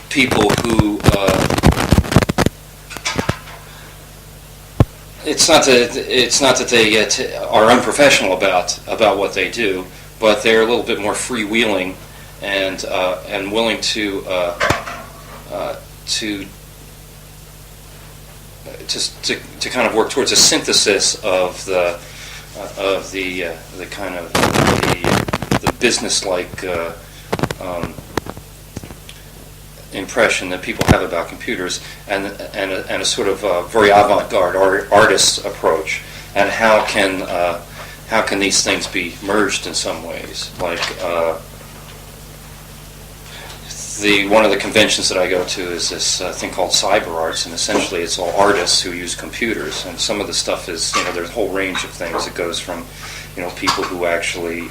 people who it's not that they are unprofessional about what they do, but they're a little bit more freewheeling and willing to kind of work towards a synthesis of the kind of the business-like impression that people have about computers, and a sort of very avant-garde artist's approach, and how can these things be merged in some ways, like. One of the conventions that I go to is this thing called cyber arts, and essentially it's all artists who use computers. And some of the stuff is, there's a whole range of things. It goes from, people who actually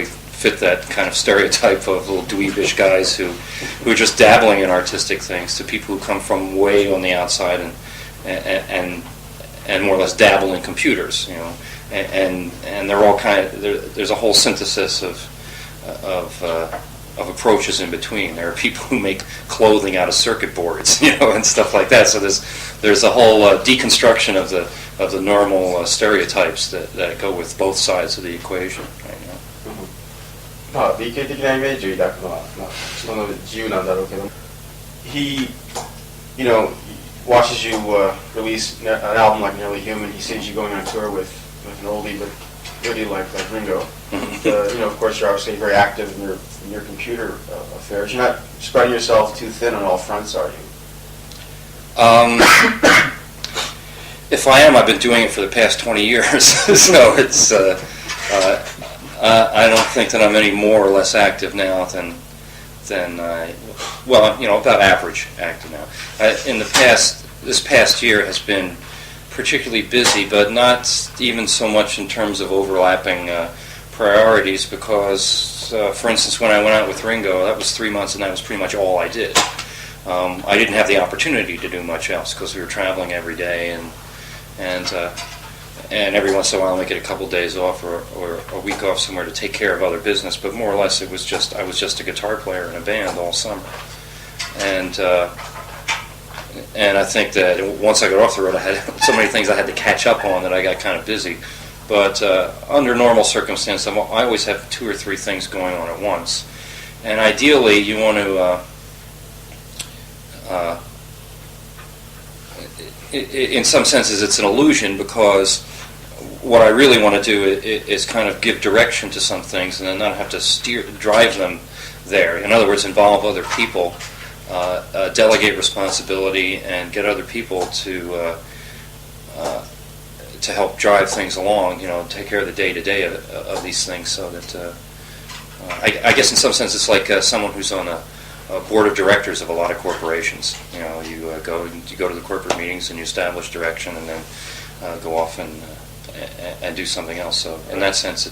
fit that kind of stereotype of little dweebish guys who are just dabbling in artistic things, to people who come from way on the outside and more or less dabble in computers, and they're all there's a whole synthesis of approaches in between. There are people who make clothing out of circuit boards, and stuff like that. So there's a whole deconstruction of the normal stereotypes that go with both sides of the equation. BK 的なイメージを抱くのは、人の自由なんだろうけど、he watches you release an album like Nearly Human. He sees you going on tour with an oldie but goodie like Ringo. Of course, you're obviously very active in your computer affairs. You're not spreading yourself too thin on all fronts, are you? If I am, I've been doing it for the past 20 years, so it's. I don't think that I'm any more or less active now than about average active now. In the past, this past year has been particularly busy, but not even so much in terms of overlapping priorities, because, for instance, when I went out with Ringo, that was 3 months, and that was pretty much all I did. I didn't have the opportunity to do much else because we were traveling every day, and every once in a while I get a couple days off or a week off somewhere to take care of other business. But more or less, I was just a guitar player in a band all summer, and I think that once I got off the road, I had so many things I had to catch up on that I got kind of busy. But under normal circumstances, I always have 2 or 3 things going on at once, and ideally, you want to. In some senses, it's an illusion, because what I really want to do is kind of give direction to some things and then not have to drive them there. In other words, involve other people, delegate responsibility, and get other people to help drive things along. Take care of the day-to-day of these things, so that I guess in some sense it's like someone who's on a board of directors of a lot of corporations. You go to the corporate meetings and you establish direction, and then go off and do something else. So in that sense,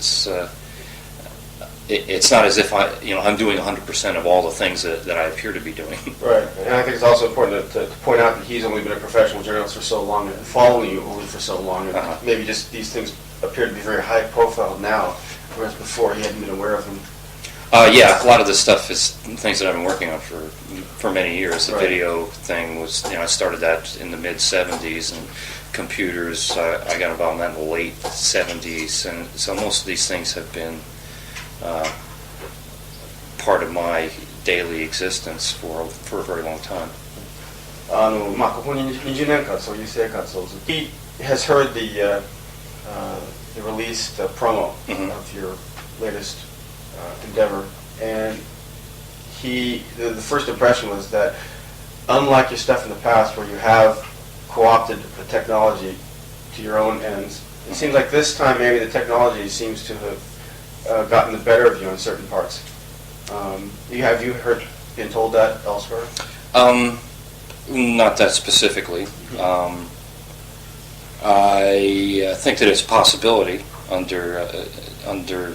it's not as if I'm doing 100% of all the things that I appear to be doing. Right, and I think it's also important to point out that he's only been a professional journalist for so long, and following you only for so long, and maybe just these things appear to be very high profile now, whereas before he hadn't been aware of them. Yeah, a lot of this stuff is things that I've been working on for many years. The video thing was, I started that in the mid-'70s, and computers, I got involved in that in the late '70s, and so most of these things have been part of my daily existence for a very long time. ここに20年間そういう生活をずっと。He has heard the released promo of your latest endeavor, and the first impression was that, unlike your stuff in the past where you have co-opted the technology to your own ends, it seems like this time maybe the technology seems to have gotten the better of you in certain parts. Have you been told that elsewhere? Not that specifically. I think that it's a possibility under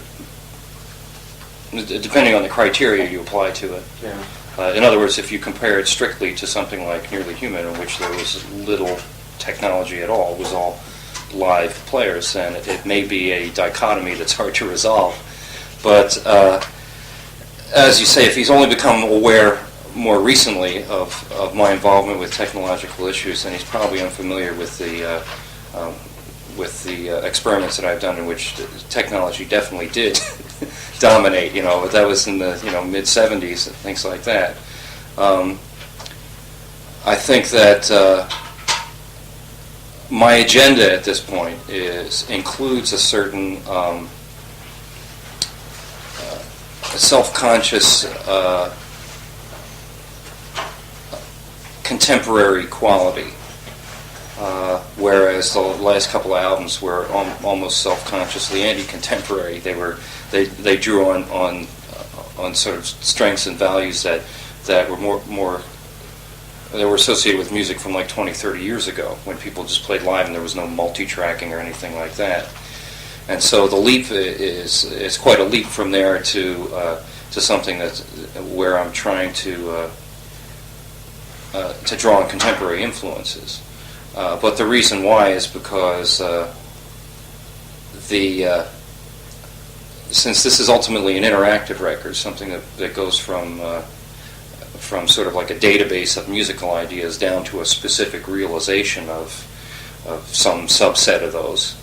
depending on the criteria you apply to it. Yeah. In other words, if you compare it strictly to something like Nearly Human, in which there was little technology at all, it was all live players, then it may be a dichotomy that's hard to resolve. But as you say, if he's only become aware more recently of my involvement with technological issues, then he's probably unfamiliar with the experiments that I've done in which technology definitely did dominate. But that was in the mid '70s and things like that. I think that my agenda at this point includes a certain self-conscious contemporary quality, whereas the last couple of albums were almost self-consciously anti-contemporary. They drew on sort of strengths and values that were more they were associated with music from like 20, 30 years ago, when people just played live and there was no multi-tracking or anything like that. And so the leap is quite a leap from there to something where I'm trying to draw on contemporary influences. But the reason why is because since this is ultimately an interactive record, something that goes from sort of like a database of musical ideas down to a specific realization of some subset of those.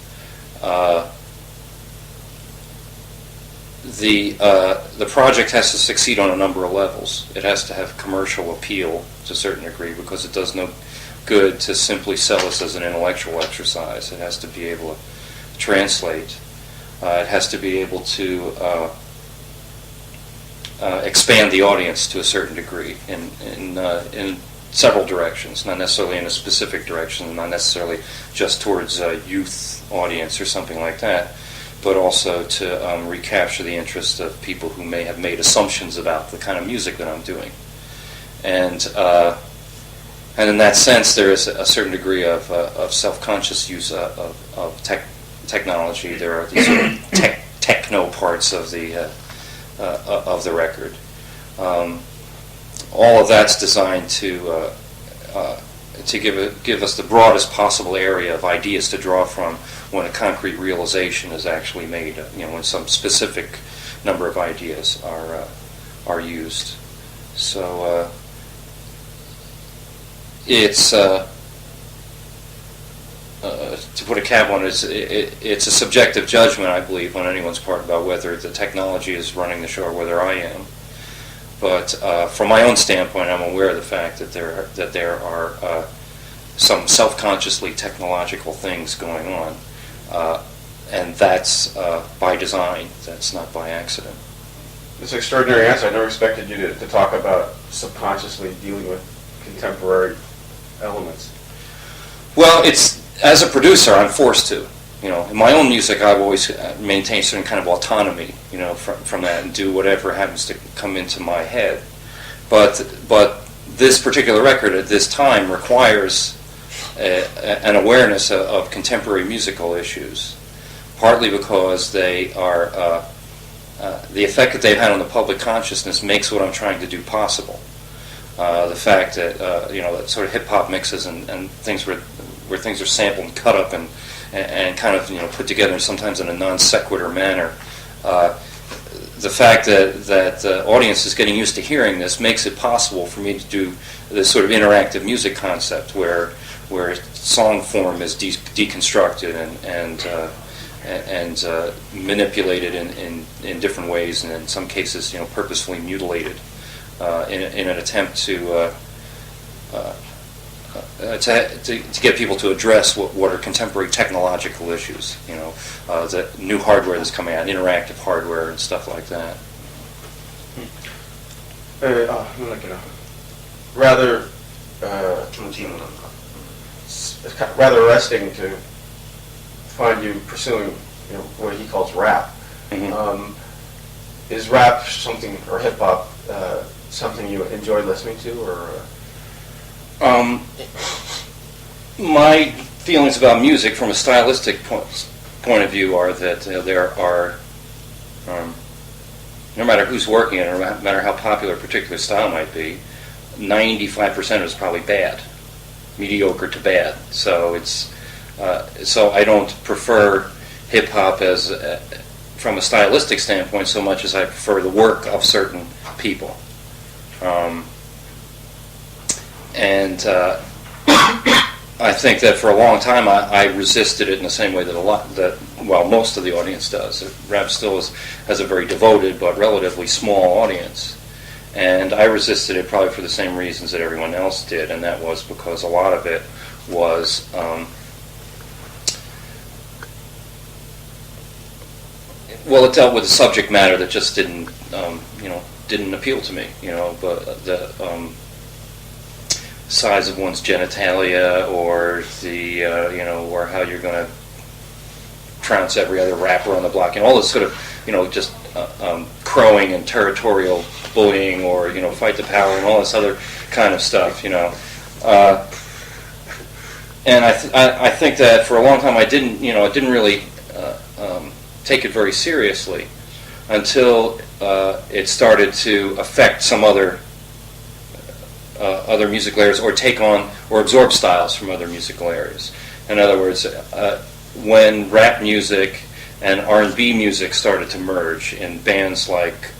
The project has to succeed on a number of levels. It has to have commercial appeal to a certain degree, because it does no good to simply sell this as an intellectual exercise. It has to be able to translate. It has to be able to expand the audience to a certain degree in several directions, not necessarily in a specific direction, not necessarily just towards a youth audience or something like that, but also to recapture the interest of people who may have made assumptions about the kind of music that I'm doing. And in that sense, there is a certain degree of self-conscious use of technology. There are these sort of techno parts of the record. All of that's designed to give us the broadest possible area of ideas to draw from when a concrete realization is actually made. When some specific number of ideas are used. So it's to put a cap on it, it's a subjective judgment, I believe, on anyone's part about whether the technology is running the show or whether I am. But from my own standpoint, I'm aware of the fact that there are some self-consciously technological things going on, and that's by design. That's not by accident. It's an extraordinary answer. I never expected you to talk about subconsciously dealing with contemporary elements. Well, as a producer, I'm forced to. In my own music, I've always maintained certain kind of autonomy, from that, and do whatever happens to come into my head. But this particular record at this time requires an awareness of contemporary musical issues, partly because they are the effect that they've had on the public consciousness makes what I'm trying to do possible. The fact that that sort of hip hop mixes and things where things are sampled and cut up and kind of put together sometimes in a non sequitur manner. The fact that the audience is getting used to hearing this makes it possible for me to do this sort of interactive music concept where song form is deconstructed and manipulated in different ways, and in some cases purposefully mutilated in an attempt to get people to address what are contemporary technological issues, the new hardware that's coming out, interactive hardware and stuff like that. Rather arresting to find you pursuing what he calls rap. Mm-hmm. Is rap something, or hip hop, something you enjoy listening to, or? My feelings about music from a stylistic point of view are that there are, no matter who's working it, or no matter how popular a particular style might be, 95% of it is probably bad, mediocre to bad. So so I don't prefer hip hop as from a stylistic standpoint so much as I prefer the work of certain people. And I think that for a long time I resisted it in the same way that most of the audience does. Rap still has a very devoted but relatively small audience. And I resisted it probably for the same reasons that everyone else did, and that was because a lot of it was it dealt with a subject matter that just didn't appeal to me. But the size of one's genitalia, or the or how you're going to trounce every other rapper on the block, and all this sort of just crowing and territorial bullying, or fight the power and all this other kind of stuff. And I think that for a long time I didn't really take it very seriously until it started to affect some other musical areas, or take on or absorb styles from other musical areas. In other words, when rap music and R&B music started to merge in bands like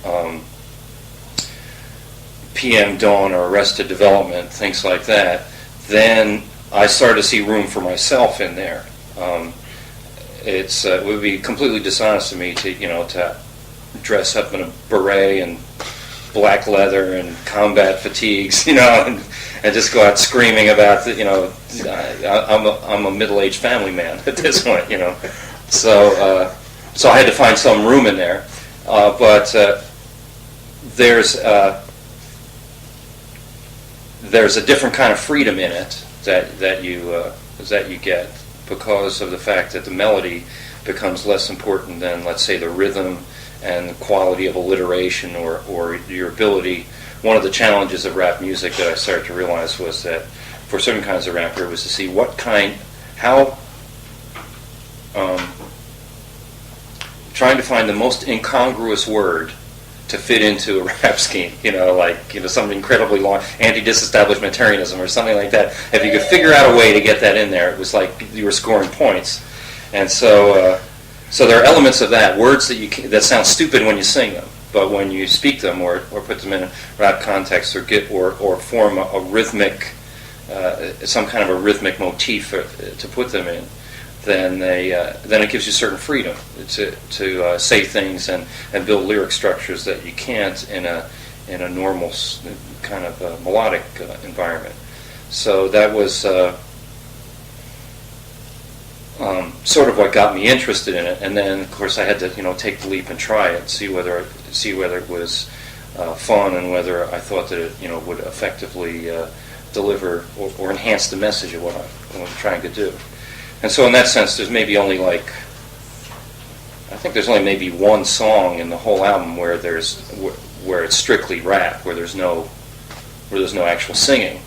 PM Dawn or Arrested Development, things like that, then I started to see room for myself in there. It would be completely dishonest to me to dress up in a beret and black leather and combat fatigues, and just go out screaming about I'm a middle-aged family man at this point, So I had to find some room in there, but there's a different kind of freedom in it that you get, because of the fact that the melody becomes less important than, let's say, the rhythm and the quality of alliteration or your ability. One of the challenges of rap music that I started to realize was that for certain kinds of rapper was to see trying to find the most incongruous word to fit into a rap scheme, something incredibly long, anti-disestablishmentarianism or something like that. If you could figure out a way to get that in there, it was like you were scoring points. And so there are elements of that, words that sound stupid when you sing them, but when you speak them or put them in a rap context or form a rhythmic, some kind of a rhythmic motif to put them in, then it gives you certain freedom to say things and build lyric structures that you can't in a normal kind of melodic environment. So that was sort of what got me interested in it, and then of course I had to take the leap and try it, see whether it was fun, and whether I thought that it would effectively deliver or enhance the message of what I'm trying to do. And so in that sense, there's maybe only there's only maybe one song in the whole album where it's strictly rap, where there's no actual singing.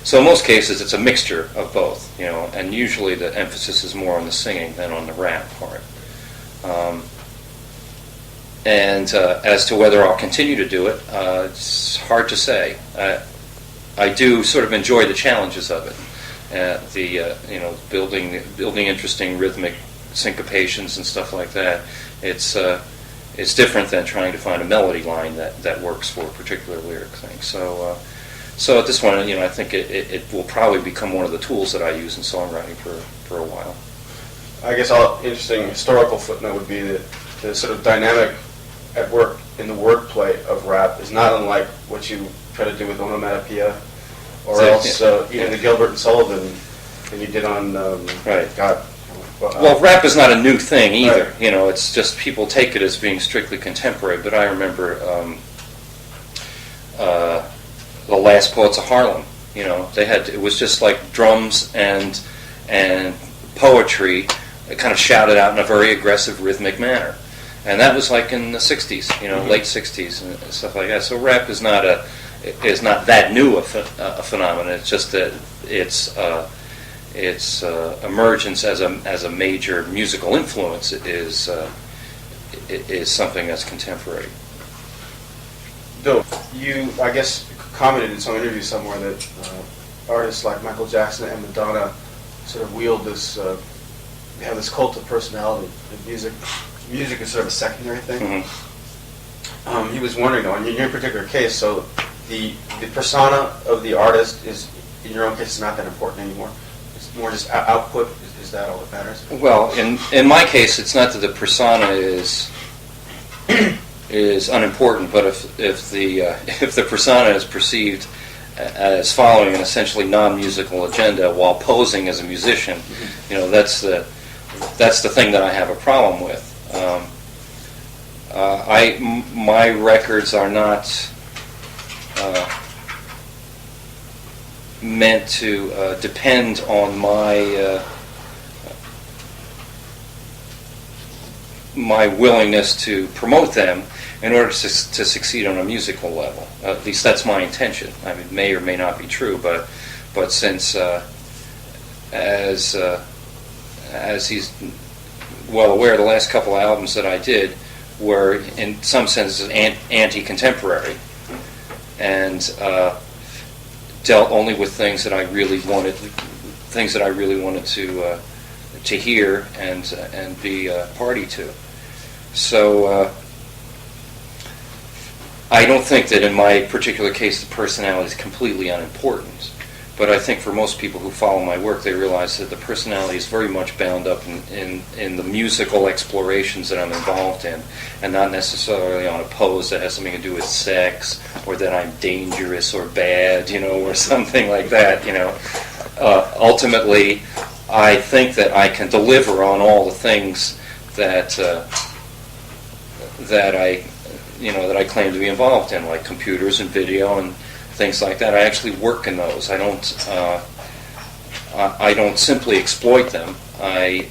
So in most cases, it's a mixture of both, and usually the emphasis is more on the singing than on the rap part. And as to whether I'll continue to do it, it's hard to say. I do sort of enjoy the challenges of it. Building interesting rhythmic syncopations and stuff like that. It's different than trying to find a melody line that works for a particular lyric thing. So at this point, I think it will probably become one of the tools that I use in songwriting for a while. I guess interesting historical footnote would be that the sort of dynamic at work in the wordplay of rap is not unlike what you try to do with onomatopoeia, or else even the Gilbert and Sullivan that you did on right. God. Well, rap is not a new thing either. Right. It's just people take it as being strictly contemporary. But I remember the Last Poets of Harlem. It was just like drums and poetry, kind of shouted out in a very aggressive rhythmic manner, and that was like in the '60s, late '60s and stuff like that. So rap is not that new a phenomenon. It's just that its emergence as a major musical influence is something that's contemporary. Bill, you, I guess, commented in some interview somewhere that artists like Michael Jackson and Madonna sort of wield this, have this cult of personality in music. music is sort of a secondary thing. Mm-hmm. He was wondering, though, in your particular case, so the persona of the artist is, in your own case, is not that important anymore. It's more just output. Is that all that matters? Well, in my case, it's not that the persona is unimportant, but if the persona is perceived as following an essentially non-musical agenda while posing as a musician, that's the thing that I have a problem with. My records are not meant to depend on my willingness to promote them in order to succeed on a musical level. At least that's my intention. I mean, it may or may not be true, but since as he's well aware, the last couple of albums that I did were in some senses anti-contemporary and dealt only with things that I really wanted to hear and be party to. So I don't think that in my particular case the personality is completely unimportant, but I think for most people who follow my work, they realize that the personality is very much bound up in the musical explorations that I'm involved in, and not necessarily on a pose that has something to do with sex, or that I'm dangerous or bad, or something like that, Ultimately, I think that I can deliver on all the things that I claim to be involved in, like computers and video and things like that. I actually work in those. I don't simply exploit them. I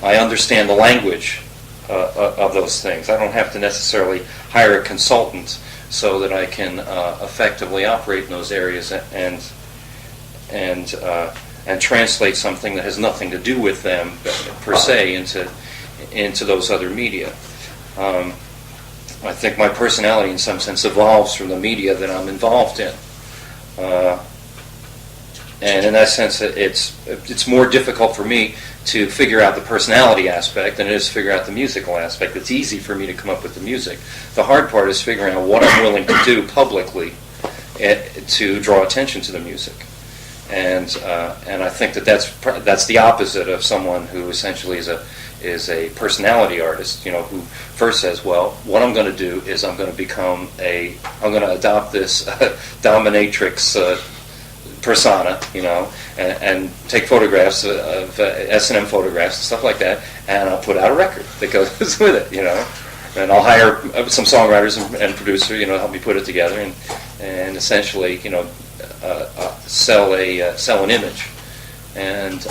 understand the language of those things. I don't have to necessarily hire a consultant so that I can effectively operate in those areas and translate something that has nothing to do with them per se into those other media. I think my personality, in some sense, evolves from the media that I'm involved in, and in that sense, it's more difficult for me to figure out the personality aspect than it is to figure out the musical aspect. It's easy for me to come up with the music. The hard part is figuring out what I'm willing to do publicly to draw attention to the music. And I think that's the opposite of someone who essentially is a personality artist, who first says, well, what I'm going to do is I'm going to adopt this dominatrix persona, and take photographs of S&M photographs and stuff like that, and I'll put out a record that goes with it, and I'll hire some songwriters and producer, help me put it together, and essentially, sell an image. And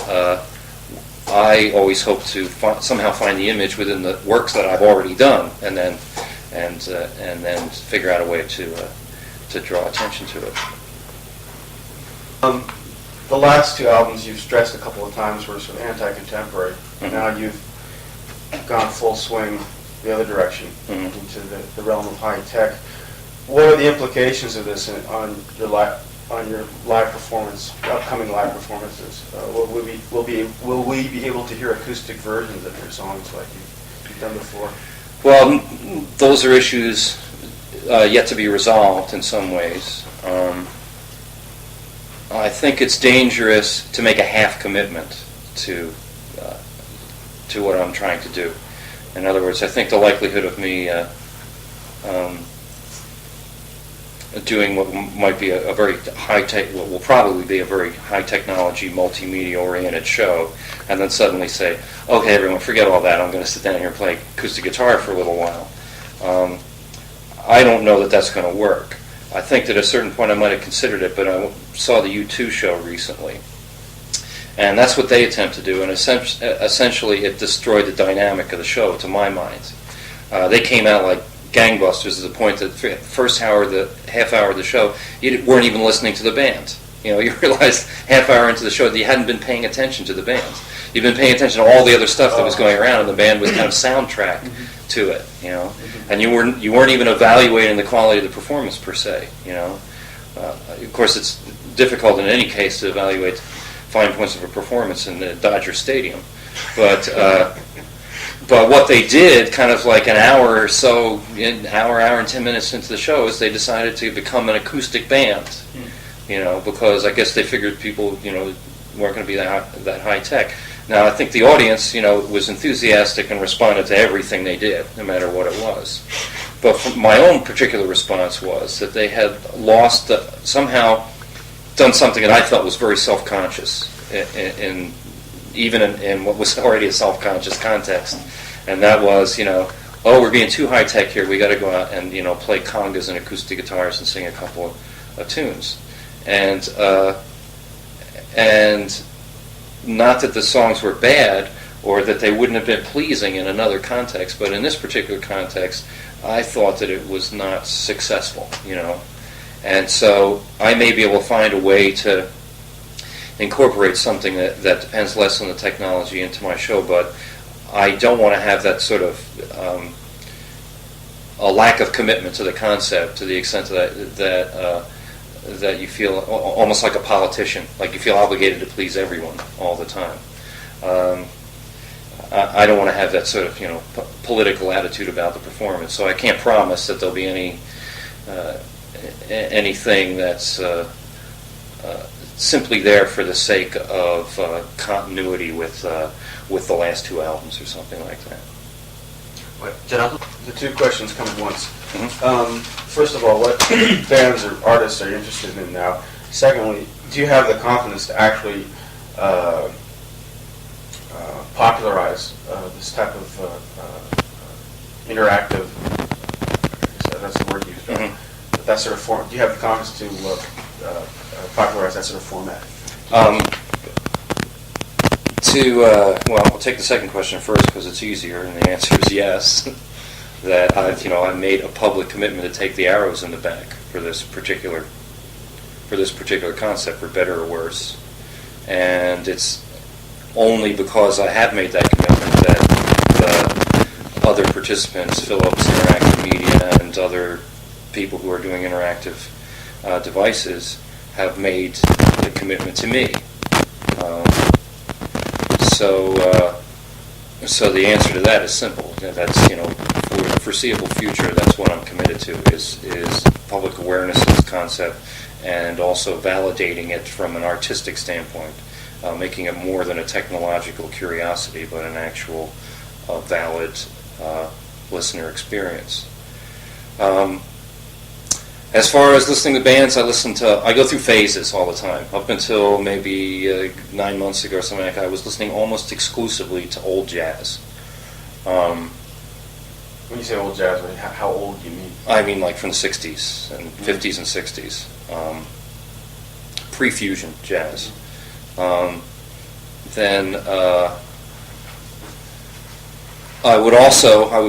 I always hope to somehow find the image within the works that I've already done, and then figure out a way to draw attention to it. The last two albums you've stressed a couple of times were sort of anti-contemporary. Mm-hmm. Now you've gone full swing the other direction, mm-hmm. into the realm of high tech. What are the implications of this on your live performance, upcoming live performances? Will we be able to hear acoustic versions of your songs like you've done before? Well, those are issues yet to be resolved in some ways. I think it's dangerous to make a half commitment to what I'm trying to do. In other words, I think the likelihood of me doing what might be a very high tech, what will probably be a very high technology, multimedia oriented show, and then suddenly say, okay, everyone, forget all that. I'm going to sit down here and play acoustic guitar for a little while. I don't know that that's going to work. I think that at a certain point I might have considered it, but I saw the U2 show recently, and that's what they attempt to do, and essentially it destroyed the dynamic of the show, to my mind. They came out like gangbusters to the point that first half hour of the show, you weren't even listening to the band. You realized half hour into the show that you hadn't been paying attention to the band. You've been paying attention to all the other stuff that was going around, and the band was kind of soundtrack to it, And you weren't even evaluating the quality of the performance per se, Of course, it's difficult in any case to evaluate fine points of a performance in the Dodger Stadium, but But what they did, kind of like an hour or so, hour and 10 minutes into the show, is they decided to become an acoustic band. Because I guess they figured people, weren't going to be that high tech. Now, I think the audience, was enthusiastic and responded to everything they did, no matter what it was. But my own particular response was that they had lost, somehow done something that I felt was very self-conscious, even in what was already a self-conscious context. And that was, we're being too high-tech here, we got to go out and, play congas and acoustic guitars and sing a couple of tunes. And not that the songs were bad or that they wouldn't have been pleasing in another context, but in this particular context, I thought that it was not successful, And so I may be able to find a way to incorporate something that depends less on the technology into my show, but I don't want to have that sort of a lack of commitment to the concept to the extent that you feel almost like a politician, like you feel obligated to please everyone all the time. I don't want to have that sort of political attitude about the performance, so I can't promise that there'll be anything that's simply there for the sake of continuity with the last two albums or something like that. The two questions come at once. First of all, what bands or artists are you interested in now? Secondly, do you have the confidence to actually popularize this type of interactive, that's the word used, but that sort of form? Do you have the confidence to popularize that sort of format? I'll take the second question first because it's easier, and the answer is yes. That I've made a public commitment to take the arrows in the back for this particular concept, for better or worse. And it's only because I have made that commitment that the other participants, Philips Interactive Media, and other people who are doing interactive devices have made the commitment to me. So the answer to that is simple. That's for the foreseeable future. That's what I'm committed to is public awareness of this concept, and also validating it from an artistic standpoint, making it more than a technological curiosity, but an actual valid listener experience. As far as listening to bands, I go through phases all the time. Up until maybe 9 months ago or something like that, I was listening almost exclusively to old jazz. When you say old jazz, how old do you mean? I mean like from the 60s and 50s and 60s. Pre-fusion jazz. Then I would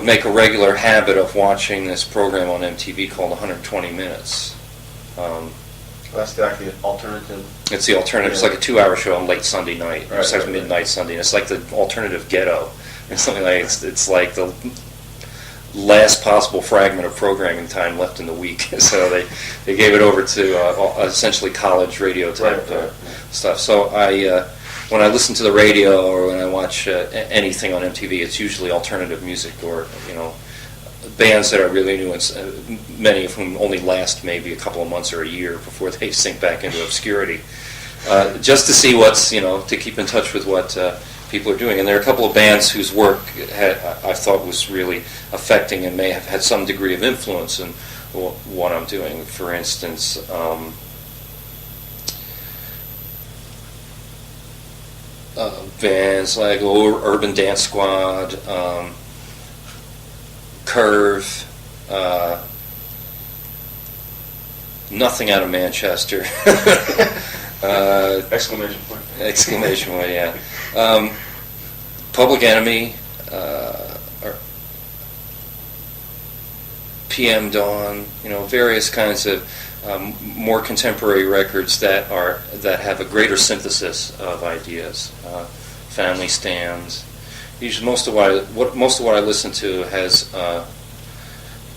make a regular habit of watching this program on MTV called 120 Minutes. That's actually the alternative. It's the alternative. Yeah. It's like a 2-hour show on late Sunday night. Right, it's like midnight Sunday. It's like the alternative ghetto. It's something like it's like the last possible fragment of programming time left in the week. So they gave it over to essentially college radio type stuff. So when I listen to the radio or when I watch anything on MTV, it's usually alternative music or bands that are really new, and many of whom only last maybe a couple of months or a year before they sink back into obscurity. Just to see what's to keep in touch with what people are doing. And there are a couple of bands whose work I thought was really affecting and may have had some degree of influence in what I'm doing. For instance. Bands like Urban Dance Squad, Curve, nothing out of Manchester. Exclamation point. Exclamation point, yeah. Public Enemy, or PM Dawn, various kinds of more contemporary records that have a greater synthesis of ideas. Family Stands. Usually, most of what I listen to has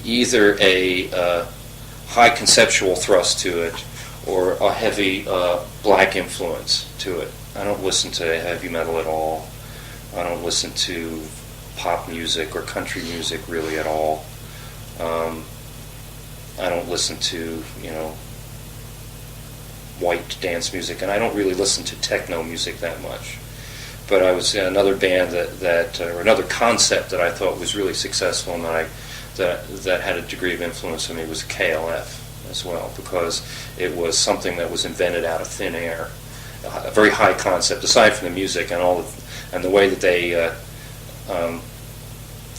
either a high conceptual thrust to it or a heavy black influence to it. I don't listen to heavy metal at all. I don't listen to pop music or country music really at all. I don't listen to, white dance music, and I don't really listen to techno music that much. But I was in another band or another concept that I thought was really successful and that had a degree of influence on me was KLF as well, because it was something that was invented out of thin air, a very high concept aside from the music and the way that they.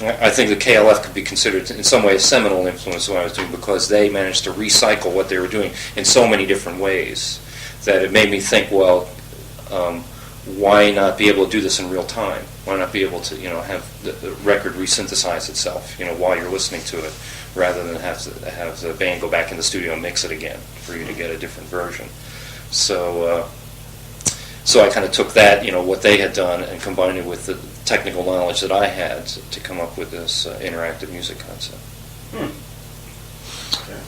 I think the KLF could be considered in some way a seminal influence on what I was doing, because they managed to recycle what they were doing in so many different ways that it made me think, well, why not be able to do this in real time? Why not be able to, have the record resynthesize itself, while you're listening to it, rather than have the band go back in the studio and mix it again for you to get a different version. So I kind of took that, what they had done, and combined it with the technical knowledge that I had to come up with this interactive music concept. Okay.